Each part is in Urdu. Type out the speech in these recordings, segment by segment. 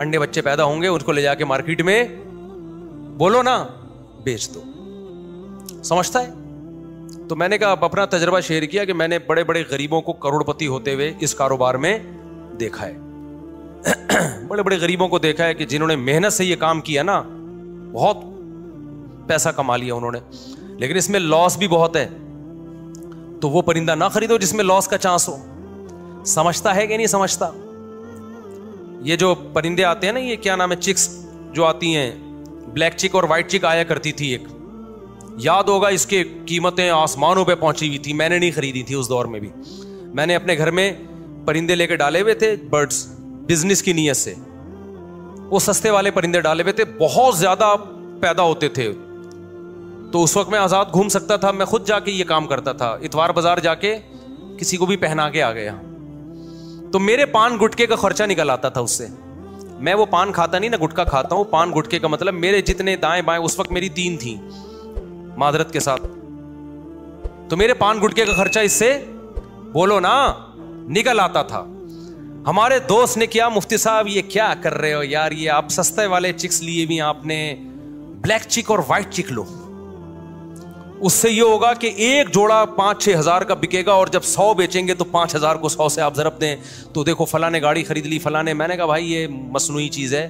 انڈے بچے پیدا ہوں گے, اس کو لے جا کے مارکیٹ میں بولو نا بیچ دو. سمجھتا ہے؟ تو میں نے کہا اپنا تجربہ شیئر کیا کہ میں نے بڑے بڑے غریبوں کو کروڑپتی ہوتے ہوئے اس کاروبار میں دیکھا ہے. بڑے بڑے غریبوں کو دیکھا ہے کہ جنہوں نے محنت سے یہ کام کیا نا, بہت پیسہ کما لیا انہوں نے, لیکن اس میں لاس بھی بہت ہے. تو وہ پرندہ نہ خریدو جس میں لاس کا چانس ہو. سمجھتا ہے کہ نہیں سمجھتا؟ یہ جو پرندے آتے ہیں نا, یہ کیا نام ہے, چکس جو آتی ہیں, بلیک چک اور وائٹ چک آیا کرتی تھی ایک, یاد ہوگا اس کے قیمتیں آسمانوں پہ پہنچی ہوئی تھی. میں نے نہیں خریدی تھی اس دور میں بھی, میں نے اپنے گھر میں پرندے لے کے ڈالے ہوئے تھے, برڈز, بزنس کی نیت سے. وہ سستے والے پرندے ڈالے ہوئے تھے, بہت زیادہ پیدا ہوتے تھے. تو اس وقت میں آزاد گھوم سکتا تھا, میں خود جا کے یہ کام کرتا تھا, اتوار بازار جا کے کسی کو بھی پہنا کے آ گیا. تو میرے پان گٹکے کا خرچہ نکل آتا تھا اس سے. میں وہ پان کھاتا نہیں نا, گٹکا کھاتا ہوں. پان گٹکے کا مطلب میرے جتنے دائیں بائیں, اس وقت میری 3 تھیں معذرت کے ساتھ, تو میرے پان گٹکے کا خرچہ اس سے بولو نا نکل آتا تھا. ہمارے دوست نے کیا, مفتی صاحب یہ کیا کر رہے ہو یار, یہ آپ سستے والے چکس لیے بھی, آپ نے بلیک چک اور وائٹ چک لو, اس سے یہ ہوگا کہ ایک جوڑا 5-6 ہزار کا بکے گا, اور جب 100 بیچیں گے تو 5,000 کو 100 سے آپ ضرب دیں تو دیکھو فلاں نے گاڑی خرید لی, فلاں نے. میں نے کہا بھائی یہ مصنوعی چیز ہے.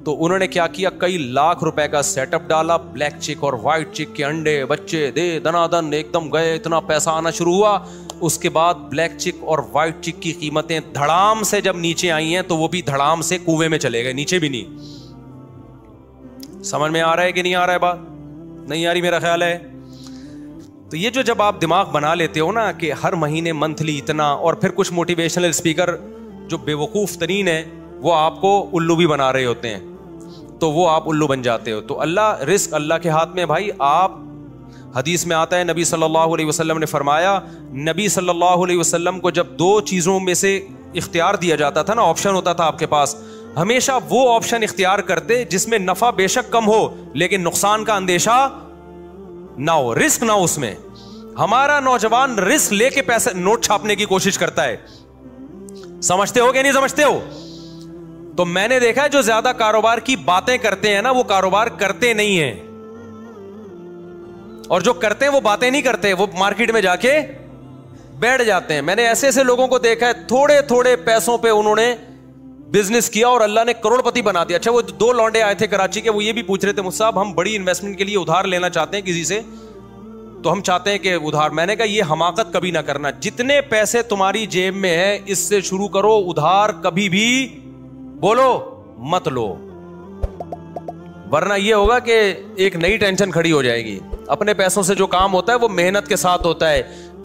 تو انہوں نے کیا کیا, کئی لاکھ روپے کا سیٹ اپ ڈالا, بلیک چک اور وائٹ چک کے انڈے بچے دے دنا دن ایک دم گئے, اتنا پیسہ آنا شروع ہوا. اس کے بعد بلیک چک اور وائٹ چک کی قیمتیں دھڑام سے جب نیچے آئی ہیں تو وہ بھی دھڑام سے کنویں میں چلے گئے, نیچے بھی نہیں. سمجھ میں آ رہا ہے کہ نہیں آ رہا ہے؟ بات نہیں آ رہی میرا خیال ہے. تو یہ جو جب آپ دماغ بنا لیتے ہو نا کہ ہر مہینے منتھلی اتنا, اور پھر کچھ موٹیویشنل اسپیکر جو بے وقوف ترین ہیں وہ آپ کو الو بھی بنا رہے ہوتے ہیں, تو وہ آپ الو بن جاتے ہو. تو اللہ, رزق اللہ کے ہاتھ میں بھائی. آپ حدیث میں آتا ہے, نبی صلی اللہ علیہ وسلم نے فرمایا, نبی صلی اللہ علیہ وسلم کو جب 2 چیزوں میں سے اختیار دیا جاتا تھا نا, آپشن ہوتا تھا آپ کے پاس, ہمیشہ وہ آپشن اختیار کرتے جس میں نفع بے شک کم ہو لیکن نقصان کا اندیشہ نہ ہو, رسک نہ ہو اس میں. ہمارا نوجوان رسک لے کے پیسے نوٹ چھاپنے کی کوشش کرتا ہے. سمجھتے ہو کہ نہیں سمجھتے ہو؟ تو میں نے دیکھا ہے جو زیادہ کاروبار کی باتیں کرتے ہیں نا, وہ کاروبار کرتے نہیں ہیں, اور جو کرتے ہیں وہ باتیں نہیں کرتے, وہ مارکیٹ میں جا کے بیٹھ جاتے ہیں. میں نے ایسے ایسے لوگوں کو دیکھا ہے, تھوڑے تھوڑے پیسوں پہ انہوں نے بزنس کیا اور اللہ نے کروڑپتی بنا دیا. اچھا, وہ 2 لونڈے آئے تھے کراچی کے, وہ یہ بھی پوچھ رہے تھے, مجھ صاحب ہم بڑی انویسٹمنٹ کے لیے ادھار لینا چاہتے ہیں کسی سے, تو ہم چاہتے ہیں کہ ادھار. میں نے کہا یہ حماقت کبھی نہ کرنا, جتنے پیسے تمہاری جیب میں ہے اس سے شروع کرو, ادھار کبھی بھی بولو مت لو, ورنہ یہ ہوگا کہ ایک نئی ٹینشن کھڑی ہو جائے گی. اپنے پیسوں سے جو کام ہوتا ہے وہ محنت کے ساتھ ہوتا ہے,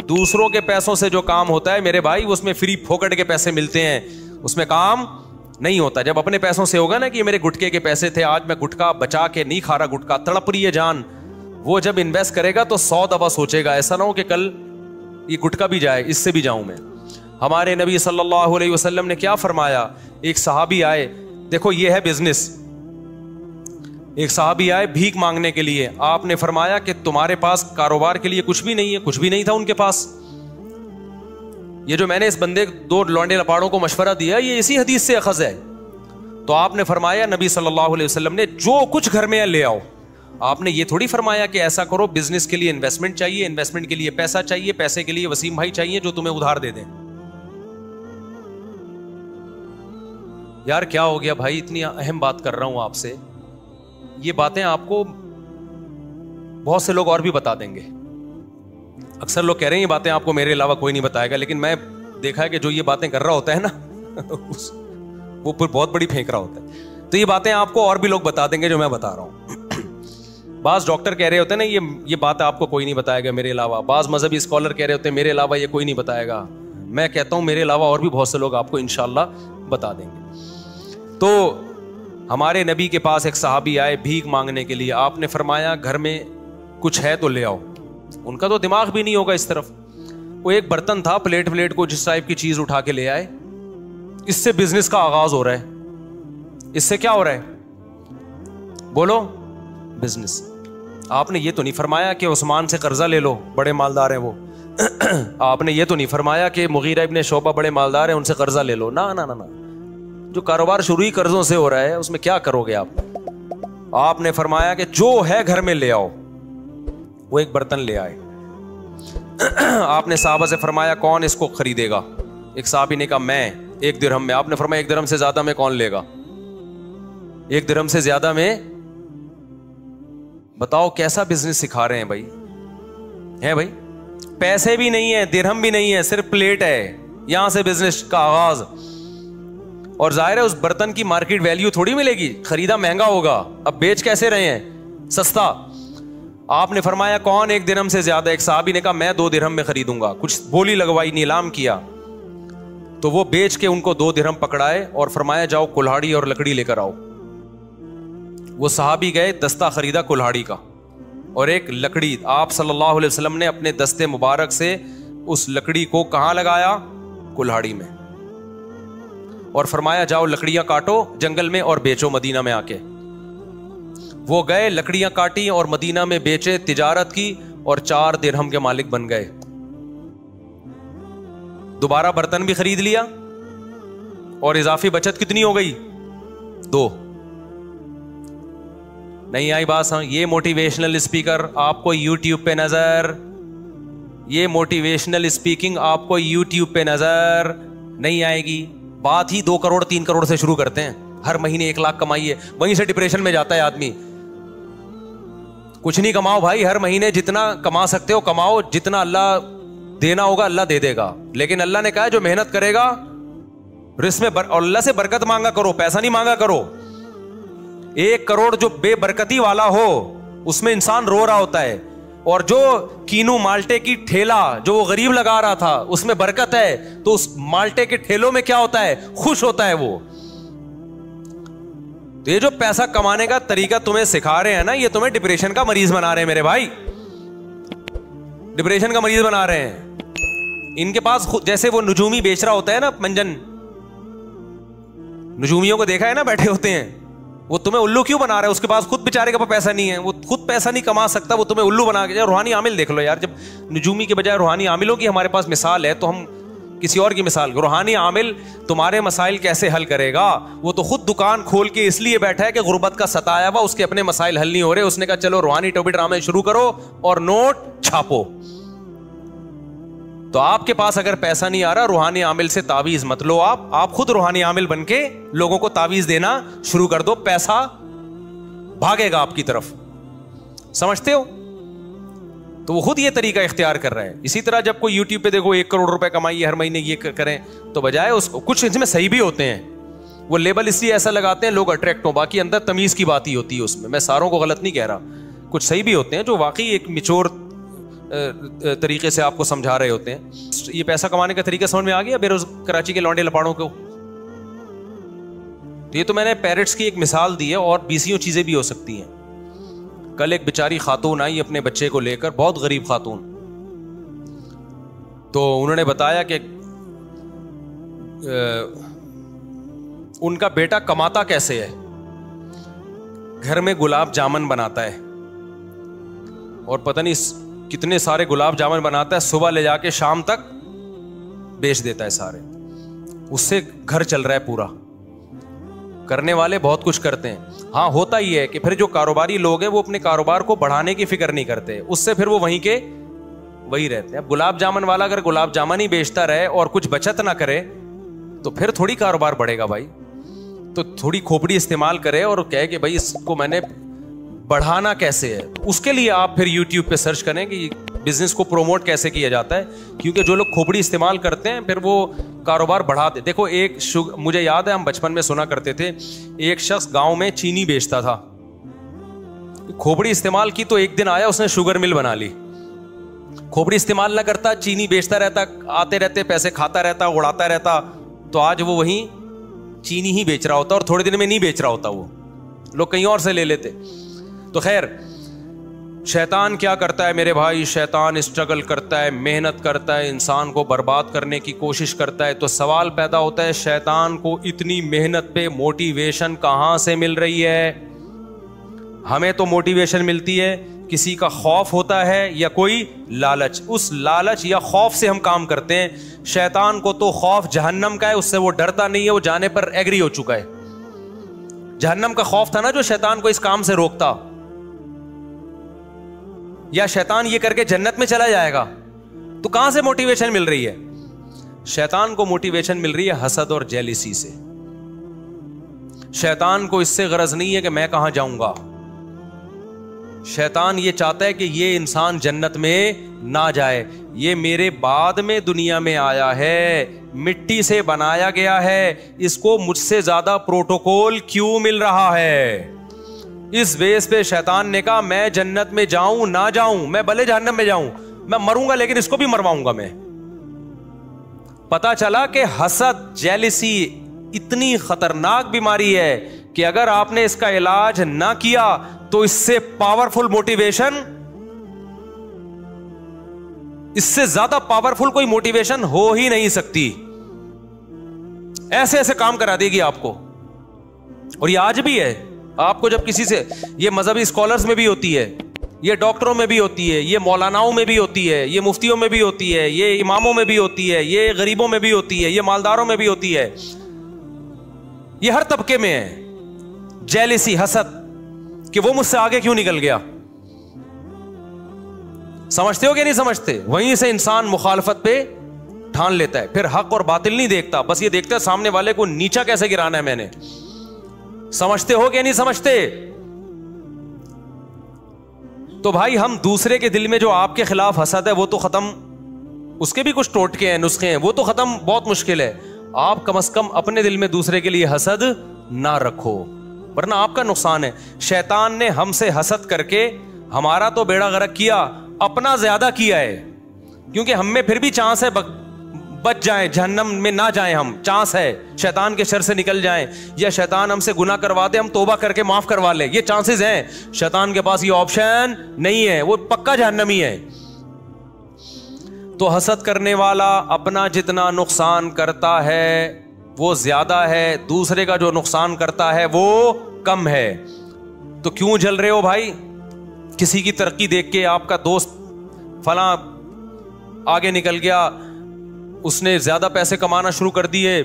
دوسروں کے پیسوں سے جو کام ہوتا ہے میرے بھائی اس میں فری پھوکٹ کے پیسے ملتے ہیں, اس میں کام نہیں ہوتا. جب اپنے پیسوں سے ہوگا نا کہ میرے گٹکے کے پیسے تھے, آج میں گٹکا بچا کے نہیں کھا رہا, گٹکا تڑپ رہی ہے جان, وہ جب انویسٹ کرے گا تو 100 دفعہ سوچے گا, ایسا نہ ہو کہ کل یہ گٹکا بھی جائے, اس سے بھی جاؤں میں. ہمارے نبی صلی اللہ علیہ وسلم نے کیا فرمایا, ایک صحابی آئے, دیکھو یہ ہے بزنس, ایک صحابی آئے بھیک مانگنے کے لیے, آپ نے فرمایا کہ تمہارے پاس کاروبار کے لیے کچھ بھی نہیں ہے, کچھ بھی نہیں تھا ان کے پاس. یہ جو میں نے اس بندے 2 لونڈے لپاڑوں کو مشورہ دیا یہ اسی حدیث سے اخذ ہے. تو آپ نے فرمایا, نبی صلی اللہ علیہ وسلم نے, جو کچھ گھر میں ہے لے آؤ. آپ نے یہ تھوڑی فرمایا کہ ایسا کرو, بزنس کے لیے انویسٹمنٹ چاہیے, انویسٹمنٹ کے لیے پیسہ چاہیے, پیسے کے لیے وسیم بھائی چاہیے جو تمہیں ادھار دے دیں. یار کیا ہو گیا بھائی, اتنی اہم بات کر رہا ہوں آپ سے, یہ باتیں آپ کو بہت سے لوگ اور بھی بتا دیں گے. اکثر لوگ کہہ رہے ہیں یہ باتیں آپ کو میرے علاوہ کوئی نہیں بتائے گا, لیکن میں دیکھا ہے کہ جو یہ باتیں کر رہا ہوتا ہے نا وہ پھر بہت بڑی پھینک رہا ہوتا ہے. تو یہ باتیں آپ کو اور بھی لوگ بتا دیں گے جو میں بتا رہا ہوں. بعض ڈاکٹر کہہ رہے ہوتے ہیں نا یہ بات آپ کو کوئی نہیں بتائے گا میرے علاوہ, بعض مذہبی اسکالر کہہ رہے ہوتے ہیں میرے علاوہ یہ کوئی نہیں بتائے گا. میں کہتا ہوں میرے علاوہ اور بھی بہت سے لوگ آپ کو انشاءاللہ بتا دیں گے. تو ہمارے نبی کے پاس ایک صحابی آئے بھیک مانگنے کے لیے, آپ نے فرمایا گھر میں کچھ ہے تو لے آؤ. ان کا تو دماغ بھی نہیں ہوگا اس طرف, وہ ایک برتن تھا, پلیٹ کو جس ٹائپ کی چیز اٹھا کے لے آئے. اس سے بزنس کا آغاز ہو رہا ہے. اس سے کیا ہو رہا ہے بولو, بزنس. آپ نے یہ تو نہیں فرمایا کہ عثمان سے قرضہ لے لو, بڑے مالدار ہیں وہ. آپ نے یہ تو نہیں فرمایا کہ مغیرہ ابن شعبہ بڑے مالدار ہیں ان سے قرضہ لے لو. نہ, جو کاروبار شروع ہی قرضوں سے ہو رہا ہے اس میں کیا کرو گے آپ؟ آپ نے فرمایا کہ جو ہے گھر میں لے آؤ. وہ ایک برتن لے آئے. آپ نے صحابہ سے فرمایا کون اس کو خریدے گا؟ ایک صحابی نے کہا میں. 1 درہم میں. آپ نے فرمایا 1 درہم سے زیادہ میں کون لے گا؟ 1 درہم سے زیادہ میں. بتاؤ کیسا بزنس سکھا رہے ہیں بھائی. ہے بھائی پیسے بھی نہیں ہے, درہم بھی نہیں ہے, صرف پلیٹ ہے. یہاں سے بزنس کا آغاز. اور ظاہر ہے اس برتن کی مارکیٹ ویلیو تھوڑی ملے گی, خریدا مہنگا ہوگا. اب بیچ کیسے رہے ہیں؟ سستا. آپ نے فرمایا کون 1 درہم سے زیادہ؟ ایک صحابی نے کہا میں 2 درہم میں خریدوں گا. کچھ بولی لگوائی, نیلام کیا, تو وہ بیچ کے ان کو 2 درہم پکڑائے اور فرمایا جاؤ کلہاڑی اور لکڑی لے کر آؤ. وہ صحابی گئے, دستہ خریدا کلہاڑی کا اور ایک لکڑی. آپ صلی اللہ علیہ وسلم نے اپنے دستے مبارک سے اس لکڑی کو کہاں لگایا؟ کلہاڑی میں. اور فرمایا جاؤ لکڑیاں کاٹو جنگل میں اور بیچو مدینہ میں آ کے. وہ گئے, لکڑیاں کاٹی اور مدینہ میں بیچے, تجارت کی اور 4 درہم کے مالک بن گئے. دوبارہ برتن بھی خرید لیا اور اضافی بچت کتنی ہو گئی؟ 2. نہیں آئی بات سمجھ؟ یہ موٹیویشنل اسپیکر آپ کو یوٹیوب پہ نظر, یہ موٹیویشنل اسپیکنگ آپ کو یوٹیوب پہ نظر نہیں آئے گی. بات ہی 2 کروڑ 3 کروڑ سے شروع کرتے ہیں. ہر مہینے 1 لاکھ کمائیے, وہیں سے ڈپریشن میں جاتا ہے آدمی. کچھ نہیں کماؤ بھائی, ہر مہینے جتنا کما سکتے ہو کماؤ, جتنا اللہ دینا ہوگا اللہ دے دے گا. لیکن اللہ نے کہا جو محنت کرے گا رزق میں اور اللہ سے برکت مانگا کرو, پیسہ نہیں مانگا کرو. 1 کروڑ جو بے برکتی والا ہو اس میں انسان رو رہا ہوتا ہے, اور جو کینو مالٹے کی ٹھیلا جو وہ غریب لگا رہا تھا اس میں برکت ہے, تو اس مالٹے کے ٹھیلوں میں کیا ہوتا ہے؟ خوش ہوتا ہے وہ. تو یہ جو پیسہ کمانے کا طریقہ تمہیں سکھا رہے ہیں نا, یہ تمہیں ڈپریشن کا مریض بنا رہے ہیں میرے بھائی, ڈپریشن کا مریض بنا رہے ہیں. ان کے پاس جیسے وہ نجومی بیچ رہا ہوتا ہے نا, منجن نجومیوں کو دیکھا ہے نا بیٹھے ہوتے ہیں, وہ تمہیں الو کیوں بنا رہا ہے؟ اس کے پاس خود بیچارے کے پاس پیسہ نہیں ہے, وہ خود پیسہ نہیں کما سکتا, وہ تمہیں الو بنا کے. روحانی عامل دیکھ لو یار, جب نجومی کے بجائے روحانی عاملوں کی ہمارے پاس مثال ہے تو ہم کسی اور کی مثال. روحانی عامل تمہارے مسائل کیسے حل کرے گا؟ وہ تو خود دکان کھول کے اس لیے بیٹھا ہے کہ غربت کا ستایا ہوا, اس کے اپنے مسائل حل نہیں ہو رہے. اس نے کہا چلو روحانی ٹوپی ڈرامے شروع کرو اور نوٹ چھاپو. تو آپ کے پاس اگر پیسہ نہیں آ رہا, روحانی عامل سے تعویذ مت لو. آپ خود روحانی عامل بن کے لوگوں کو تعویذ دینا شروع کر دو, پیسہ بھاگے گا آپ کی طرف. سمجھتے ہو؟ تو وہ خود یہ طریقہ اختیار کر رہا ہے. اسی طرح جب کوئی یوٹیوب پہ دیکھو 1 کروڑ روپے کمائیے ہر مہینے یہ کریں, تو بجائے اس کو کچھ اس میں صحیح بھی ہوتے ہیں, وہ لیبل اس لیے ایسا لگاتے ہیں لوگ اٹریکٹ ہوں, باقی اندر تمیز کی بات ہی ہوتی ہے اس میں. میں ساروں کو غلط نہیں کہہ رہا, کچھ صحیح بھی ہوتے ہیں جو واقعی ایک میچور طریقے سے آپ کو سمجھا رہے ہوتے ہیں. یہ پیسہ کمانے کا طریقہ سمجھ میں آ گیا کراچی کے لونڈے لپاڑوں کو؟ یہ تو میں نے پیرٹس کی ایک مثال دی ہے, اور 20 چیزیں بھی ہو سکتی ہیں. کل ایک بیچاری خاتون آئی اپنے بچے کو لے کر, بہت غریب خاتون, تو انہوں نے بتایا کہ ان کا بیٹا کماتا کیسے ہے. گھر میں گلاب جامن بناتا ہے, اور پتہ نہیں کتنے سارے گلاب جامن بناتا ہے, صبح لے جا کے شام تک بیچ دیتا ہے سارے. اس سے گھر چل رہا ہے پورا. کرنے والے بہت کچھ کرتے ہیں. ہاں ہوتا ہی ہے کہ پھر جو کاروباری لوگ ہیں وہ اپنے کاروبار کو بڑھانے کی فکر نہیں کرتے, اس سے پھر وہ وہیں کے وہی رہتے ہیں. اب گلاب جامن والا اگر گلاب جامن ہی بیچتا رہے اور کچھ بچت نہ کرے تو پھر تھوڑی کاروبار بڑھے گا بھائی. تو تھوڑی کھوپڑی استعمال کرے اور کہے کہ بھائی اس کو میں نے بڑھانا کیسے ہے. اس کے لیے آپ پھر یوٹیوب پہ سرچ کریں کہ بزنس کو پروموٹ کیسے کیا جاتا ہے, کیونکہ جو لوگ کھوپڑی استعمال کرتے ہیں پھر وہ کاروبار بڑھاتے. دیکھو ایک مجھے یاد ہے, ہم بچپن میں سنا کرتے تھے, ایک شخص گاؤں میں چینی بیچتا تھا, کھوپڑی استعمال کی تو ایک دن آیا اس نے شوگر مل بنا لی. کھوپڑی استعمال نہ کرتا, چینی بیچتا رہتا, آتے رہتے پیسے کھاتا رہتا, اڑاتا رہتا, تو آج وہ وہیں چینی ہی بیچ رہا ہوتا, اور تھوڑے دن میں نہیں بیچ رہا ہوتا, وہ لوگ کہیں اور سے لے لیتے. تو خیر, شیطان کیا کرتا ہے میرے بھائی؟ شیطان اسٹرگل کرتا ہے, محنت کرتا ہے, انسان کو برباد کرنے کی کوشش کرتا ہے. تو سوال پیدا ہوتا ہے, شیطان کو اتنی محنت پہ موٹیویشن کہاں سے مل رہی ہے؟ ہمیں تو موٹیویشن ملتی ہے کسی کا خوف ہوتا ہے یا کوئی لالچ. اس لالچ یا خوف سے ہم کام کرتے ہیں. شیطان کو تو خوف جہنم کا ہے, اس سے وہ ڈرتا نہیں ہے, وہ جانے پر ایگری ہو چکا ہے. جہنم کا خوف تھا نا جو شیطان کو اس کام سے روکتا. یا شیطان یہ کر کے جنت میں چلا جائے گا. تو کہاں سے موٹیویشن مل رہی ہے؟ شیطان کو موٹیویشن مل رہی ہے حسد اور جیلسی سے. شیطان کو اس سے غرض نہیں ہے کہ میں کہاں جاؤں گا. شیطان یہ چاہتا ہے کہ یہ انسان جنت میں نہ جائے. یہ میرے بعد میں دنیا میں آیا ہے, مٹی سے بنایا گیا ہے, اس کو مجھ سے زیادہ پروٹوکول کیوں مل رہا ہے؟ اس بیس پہ شیطان نے کہا میں جنت میں جاؤں نہ جاؤں, میں بھلے جہنم میں جاؤں, میں مروں گا لیکن اس کو بھی مرواؤں گا میں. پتا چلا کہ حسد جیلسی اتنی خطرناک بیماری ہے کہ اگر آپ نے اس کا علاج نہ کیا تو اس سے پاورفل موٹیویشن, اس سے زیادہ پاورفل کوئی موٹیویشن ہو ہی نہیں سکتی. ایسے ایسے کام کرا دے گی آپ کو. اور یہ آج بھی ہے. آپ کو جب کسی سے, یہ مذہبی اسکالرز میں بھی ہوتی ہے, یہ ڈاکٹروں میں بھی ہوتی ہے, یہ مولاناؤں میں بھی ہوتی ہے, یہ مفتیوں میں بھی ہوتی ہے, یہ اماموں میں بھی ہوتی ہے, یہ غریبوں میں بھی ہوتی ہے, یہ مالداروں میں بھی ہوتی ہے, یہ ہر طبقے میں ہے. جیلسی, حسد کہ وہ مجھ سے آگے کیوں نکل گیا. سمجھتے ہو کہ نہیں سمجھتے؟ وہیں سے انسان مخالفت پہ ٹھان لیتا ہے. پھر حق اور باطل نہیں دیکھتا, بس یہ دیکھتا ہے سامنے والے کو نیچا کیسے گرانا ہے میں نے. سمجھتے ہو کہ نہیں سمجھتے؟ تو بھائی ہم دوسرے کے دل میں جو آپ کے خلاف حسد ہے وہ تو ختم, اس کے بھی کچھ ٹوٹکے ہیں, نسخے ہیں, وہ تو ختم بہت مشکل ہے. آپ کم از کم اپنے دل میں دوسرے کے لیے حسد نہ رکھو, ورنہ آپ کا نقصان ہے. شیطان نے ہم سے حسد کر کے ہمارا تو بیڑا غرق کیا, اپنا زیادہ کیا ہے. کیونکہ ہم میں پھر بھی چانس ہے بچ جائیں, جہنم میں نہ جائیں. ہم چانس ہے شیطان کے شر سے نکل جائیں, یا شیطان ہم سے گناہ کروا دے, ہم توبہ کر کے معاف کروا لیں. یہ چانسز ہیں. شیطان کے پاس یہ آپشن نہیں ہے, وہ پکا جہنمی ہے. تو حسد کرنے والا اپنا جتنا نقصان کرتا ہے وہ زیادہ ہے, دوسرے کا جو نقصان کرتا ہے وہ کم ہے. تو کیوں جل رہے ہو بھائی؟ کسی کی ترقی دیکھ کے, آپ کا دوست فلاں آگے نکل گیا, اس نے زیادہ پیسے کمانا شروع کر دیے,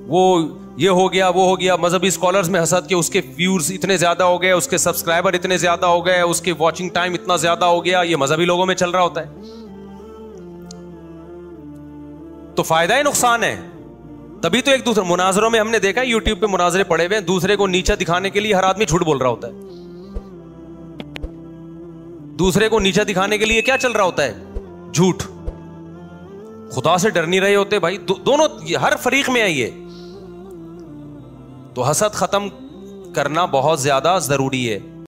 وہ یہ ہو گیا وہ ہو گیا. مذہبی اسکالرز میں حسد کے اس کے ویورز اتنے زیادہ ہو گئے, اس کے سبسکرائبر اتنے زیادہ ہو گئے, اس کے واچنگ ٹائم اتنا زیادہ ہو گیا. یہ مذہبی لوگوں میں چل رہا ہوتا ہے. تو فائدہ ہے نقصان ہے. تبھی تو ایک دوسرے مناظروں میں ہم نے دیکھا, یوٹیوب پہ مناظرے پڑے ہوئے ہیں, دوسرے کو نیچا دکھانے کے لیے ہر آدمی جھوٹ بول رہا ہوتا ہے. دوسرے کو نیچا دکھانے کے لیے کیا چل رہا ہوتا ہے؟ جھوٹ. خدا سے ڈر نہیں رہے ہوتے بھائی. دونوں ہر فریق میں ہے یہ. تو حسد ختم کرنا بہت زیادہ ضروری ہے.